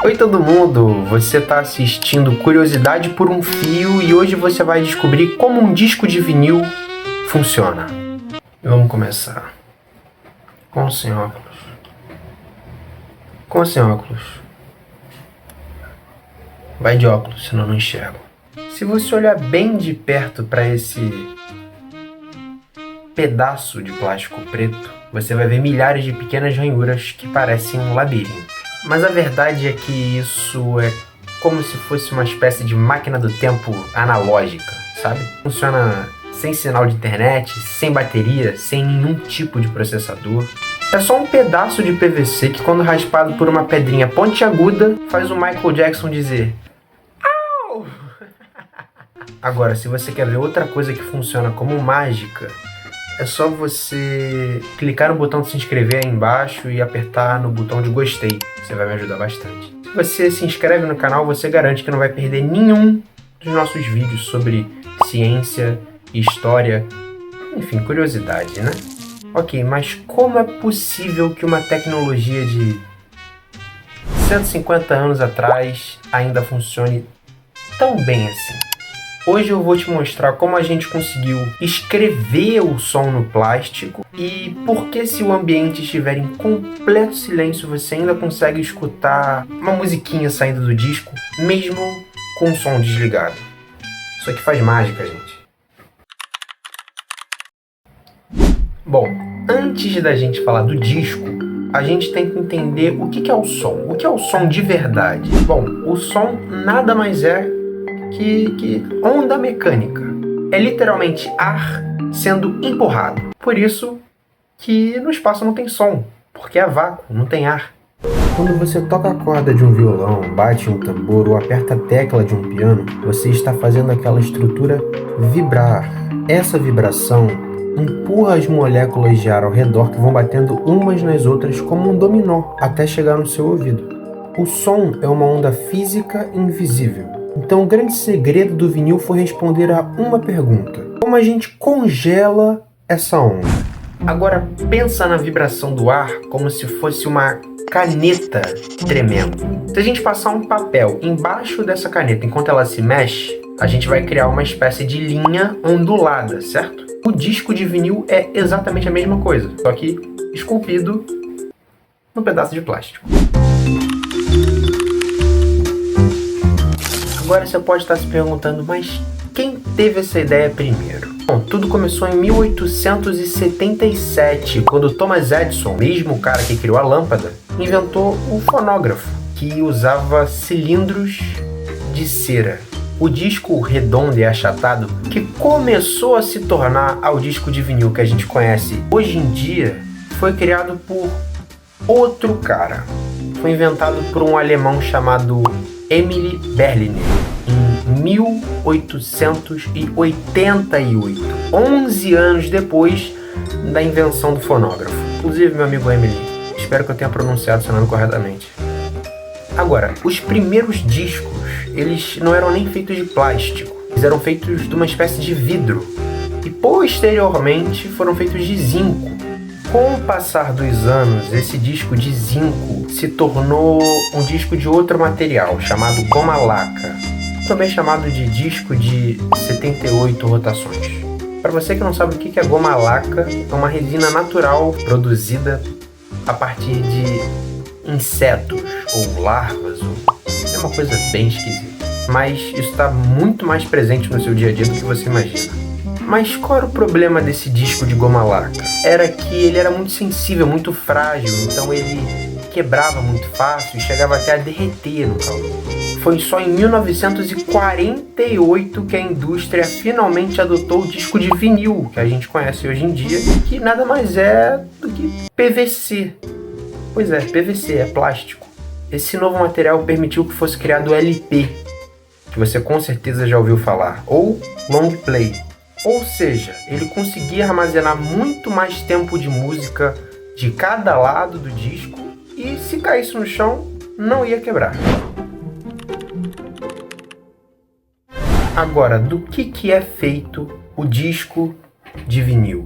Oi todo mundo, você está assistindo Curiosidade por um Fio e hoje você vai descobrir como um disco de vinil funciona. Vamos começar com o sem óculos. Com o sem óculos. Vai de óculos, senão não enxergo. Se você olhar bem de perto para esse pedaço de plástico preto, você vai ver milhares de pequenas ranhuras que parecem um labirinto. Mas a verdade é que isso é como se fosse uma espécie de máquina do tempo analógica, sabe? Funciona sem sinal de internet, sem bateria, sem nenhum tipo de processador. É só um pedaço de PVC que, quando raspado por uma pedrinha pontiaguda, faz o Michael Jackson dizer "Au!". Agora, se você quer ver outra coisa que funciona como mágica, é só você clicar no botão de se inscrever aí embaixo e apertar no botão de gostei. Você vai me ajudar bastante. Se você se inscreve no canal, você garante que não vai perder nenhum dos nossos vídeos sobre ciência, história, enfim, curiosidade, né? Ok, mas como é possível que uma tecnologia de 150 anos atrás ainda funcione tão bem assim? Hoje eu vou te mostrar como a gente conseguiu escrever o som no plástico e por que, se o ambiente estiver em completo silêncio, você ainda consegue escutar uma musiquinha saindo do disco, mesmo com o som desligado. Isso aqui faz mágica, gente. Bom, antes da gente falar do disco, a gente tem que entender o que é o som. O que é o som de verdade? Bom, o som nada mais é que onda mecânica. É literalmente ar sendo empurrado. Por isso que no espaço não tem som, porque é vácuo, não tem ar. Quando você toca a corda de um violão, bate um tambor ou aperta a tecla de um piano, você está fazendo aquela estrutura vibrar. Essa vibração empurra as moléculas de ar ao redor, que vão batendo umas nas outras como um dominó, até chegar no seu ouvido. O som é uma onda física invisível. Então o grande segredo do vinil foi responder a uma pergunta: como a gente congela essa onda? Agora pensa na vibração do ar como se fosse uma caneta tremendo. Se a gente passar um papel embaixo dessa caneta enquanto ela se mexe, a gente vai criar uma espécie de linha ondulada, certo? O disco de vinil é exatamente a mesma coisa, só que esculpido num pedaço de plástico. Agora você pode estar se perguntando, mas quem teve essa ideia primeiro? Bom, tudo começou em 1877, quando Thomas Edison, mesmo o cara que criou a lâmpada, inventou o fonógrafo, que usava cilindros de cera. O disco redondo e achatado, que começou a se tornar ao disco de vinil que a gente conhece hoje em dia, foi criado por outro cara. Foi inventado por um alemão chamado Emil Berliner, em 1888, 11 anos depois da invenção do fonógrafo. Inclusive, meu amigo Emily, espero que eu tenha pronunciado seu nome corretamente. Agora, os primeiros discos, eles não eram nem feitos de plástico, eles eram feitos de uma espécie de vidro e posteriormente foram feitos de zinco. Com o passar dos anos, esse disco de zinco se tornou um disco de outro material, chamado goma laca, também chamado de disco de 78 rotações. Para você que não sabe o que é goma laca, é uma resina natural produzida a partir de insetos ou larvas, é uma coisa bem esquisita. Mas isso está muito mais presente no seu dia a dia do que você imagina. Mas qual era o problema desse disco de goma laca? Era que ele era muito sensível, muito frágil, então ele quebrava muito fácil e chegava até a derreter no calor. Foi só em 1948 que a indústria finalmente adotou o disco de vinil, que a gente conhece hoje em dia, que nada mais é do que PVC. Pois é, PVC, é plástico. Esse novo material permitiu que fosse criado o LP, que você com certeza já ouviu falar, ou long play. Ou seja, ele conseguia armazenar muito mais tempo de música de cada lado do disco e, se caísse no chão, não ia quebrar. Agora, do que é feito o disco de vinil?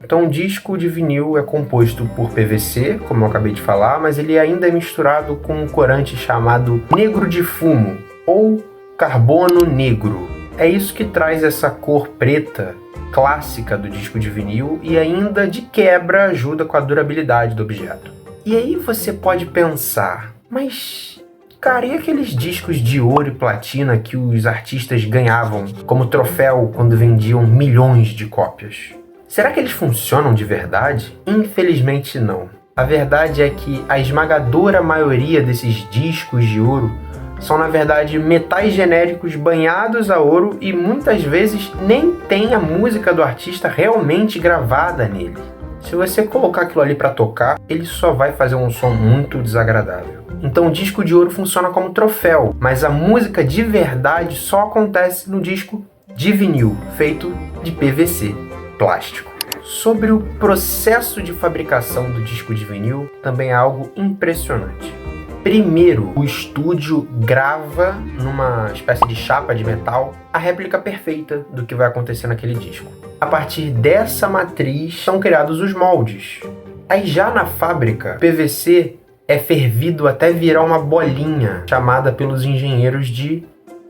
Então, o disco de vinil é composto por PVC, como eu acabei de falar, mas ele ainda é misturado com um corante chamado negro de fumo, ou carbono negro. É isso que traz essa cor preta clássica do disco de vinil e ainda, de quebra, ajuda com a durabilidade do objeto. E aí você pode pensar, mas, cara, e aqueles discos de ouro e platina que os artistas ganhavam como troféu quando vendiam milhões de cópias? Será que eles funcionam de verdade? Infelizmente não. A verdade é que a esmagadora maioria desses discos de ouro são, na verdade, metais genéricos banhados a ouro e muitas vezes nem tem a música do artista realmente gravada nele. Se você colocar aquilo ali para tocar, ele só vai fazer um som muito desagradável. Então o disco de ouro funciona como troféu, mas a música de verdade só acontece no disco de vinil, feito de PVC, plástico. Sobre o processo de fabricação do disco de vinil, também é algo impressionante. Primeiro, o estúdio grava numa espécie de chapa de metal a réplica perfeita do que vai acontecer naquele disco. A partir dessa matriz são criados os moldes. Aí já na fábrica, PVC é fervido até virar uma bolinha, chamada pelos engenheiros de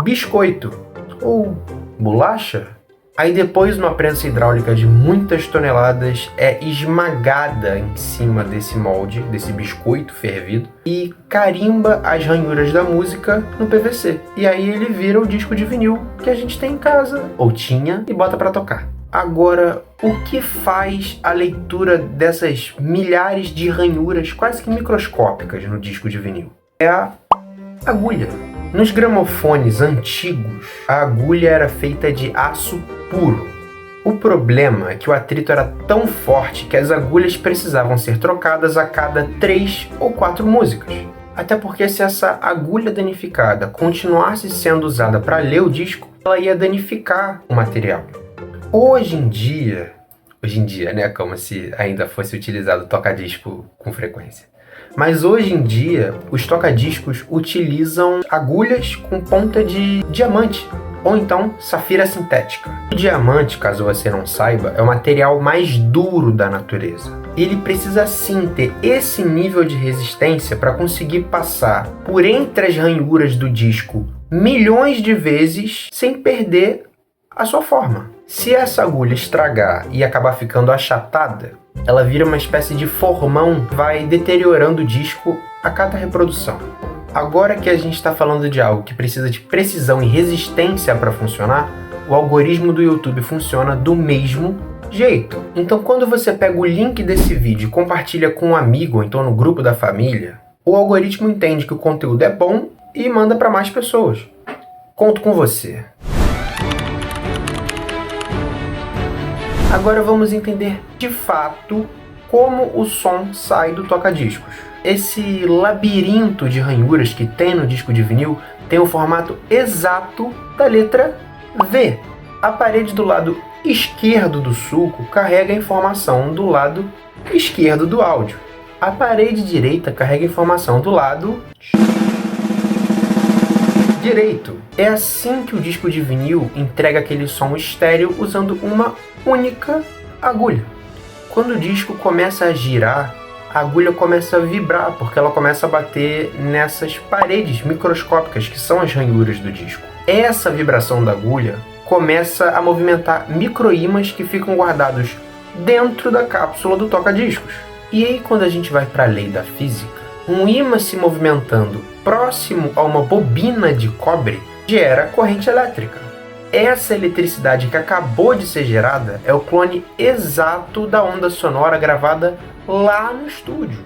biscoito ou bolacha. Aí depois, uma prensa hidráulica de muitas toneladas é esmagada em cima desse molde, desse biscoito fervido, e carimba as ranhuras da música no PVC. E aí ele vira o disco de vinil que a gente tem em casa, ou tinha, e bota pra tocar. Agora, o que faz a leitura dessas milhares de ranhuras quase que microscópicas no disco de vinil? É a agulha. Nos gramofones antigos, a agulha era feita de aço puro. O problema é que o atrito era tão forte que as agulhas precisavam ser trocadas a cada 3 ou 4 músicas. Até porque se essa agulha danificada continuasse sendo usada para ler o disco, ela ia danificar o material. Hoje em dia, né, como se ainda fosse utilizado toca-disco com frequência. Mas hoje em dia, os toca-discos utilizam agulhas com ponta de diamante, ou então safira sintética. O diamante, caso você não saiba, é o material mais duro da natureza. Ele precisa sim ter esse nível de resistência para conseguir passar por entre as ranhuras do disco milhões de vezes sem perder a sua forma. Se essa agulha estragar e acabar ficando achatada, ela vira uma espécie de formão, vai deteriorando o disco a cada reprodução. Agora que a gente está falando de algo que precisa de precisão e resistência para funcionar, o algoritmo do YouTube funciona do mesmo jeito. Então, quando você pega o link desse vídeo e compartilha com um amigo ou então no grupo da família, o algoritmo entende que o conteúdo é bom e manda para mais pessoas. Conto com você. Agora vamos entender de fato como o som sai do toca-discos. Esse labirinto de ranhuras que tem no disco de vinil tem o formato exato da letra V. A parede do lado esquerdo do sulco carrega a informação do lado esquerdo do áudio. A parede direita carrega a informação do lado direito. É assim que o disco de vinil entrega aquele som estéreo usando uma única agulha. Quando o disco começa a girar, a agulha começa a vibrar, porque ela começa a bater nessas paredes microscópicas que são as ranhuras do disco. Essa vibração da agulha começa a movimentar microímãs que ficam guardados dentro da cápsula do toca-discos. E aí, quando a gente vai para a lei da física, um ímã se movimentando próximo a uma bobina de cobre gera corrente elétrica. Essa eletricidade que acabou de ser gerada é o clone exato da onda sonora gravada lá no estúdio.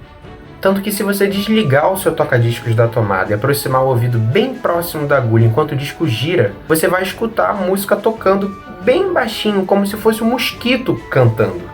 Tanto que se você desligar o seu toca-discos da tomada e aproximar o ouvido bem próximo da agulha enquanto o disco gira, você vai escutar a música tocando bem baixinho, como se fosse um mosquito cantando.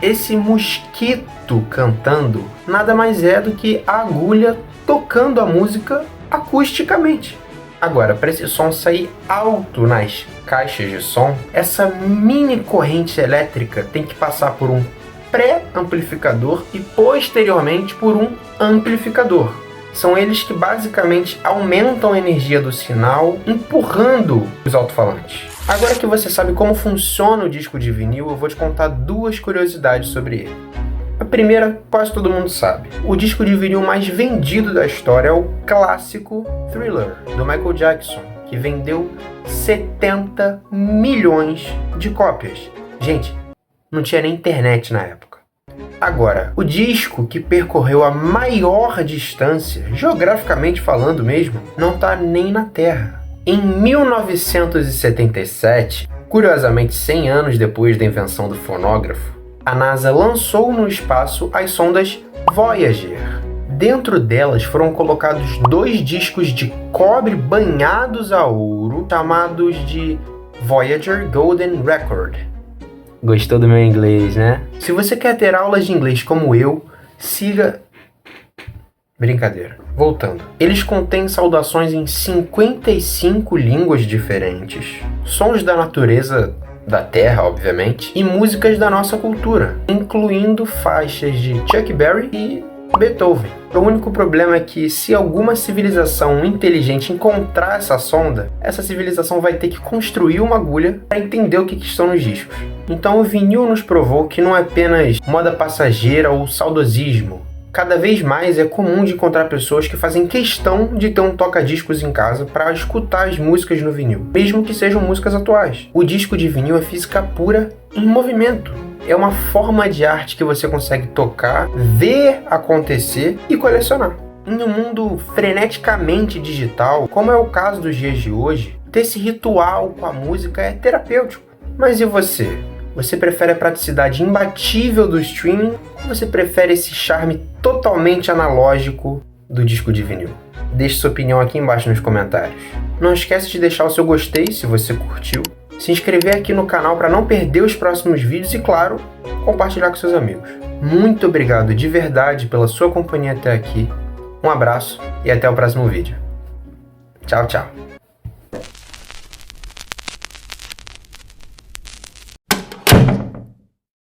Esse mosquito cantando nada mais é do que a agulha tocando a música acusticamente. Agora, para esse som sair alto nas caixas de som, essa mini corrente elétrica tem que passar por um pré-amplificador e posteriormente por um amplificador. São eles que basicamente aumentam a energia do sinal, empurrando os alto-falantes. Agora que você sabe como funciona o disco de vinil, eu vou te contar 2 curiosidades sobre ele. A primeira, quase todo mundo sabe. O disco de vinil mais vendido da história é o clássico Thriller, do Michael Jackson, que vendeu 70 milhões de cópias. Gente, não tinha nem internet na época. Agora, o disco que percorreu a maior distância, geograficamente falando mesmo, não está nem na Terra. Em 1977, curiosamente 100 anos depois da invenção do fonógrafo, a NASA lançou no espaço as sondas Voyager. Dentro delas foram colocados 2 discos de cobre banhados a ouro, chamados de Voyager Golden Record. Gostou do meu inglês, né? Se você quer ter aulas de inglês como eu, siga... Brincadeira. Voltando. Eles contêm saudações em 55 línguas diferentes, sons da natureza da Terra, obviamente, e músicas da nossa cultura, incluindo faixas de Chuck Berry e Beethoven. O único problema é que se alguma civilização inteligente encontrar essa sonda, essa civilização vai ter que construir uma agulha para entender o que estão nos discos. Então o vinil nos provou que não é apenas moda passageira ou saudosismo. Cada vez mais é comum de encontrar pessoas que fazem questão de ter um toca-discos em casa para escutar as músicas no vinil, mesmo que sejam músicas atuais. O disco de vinil é física pura em movimento. É uma forma de arte que você consegue tocar, ver acontecer e colecionar. Em um mundo freneticamente digital, como é o caso dos dias de hoje, ter esse ritual com a música é terapêutico. Mas e você? Você prefere a praticidade imbatível do streaming ou você prefere esse charme totalmente analógico do disco de vinil? Deixe sua opinião aqui embaixo nos comentários. Não esquece de deixar o seu gostei se você curtiu, se inscrever aqui no canal para não perder os próximos vídeos e, claro, compartilhar com seus amigos. Muito obrigado de verdade pela sua companhia até aqui. Um abraço e até o próximo vídeo. Tchau, tchau.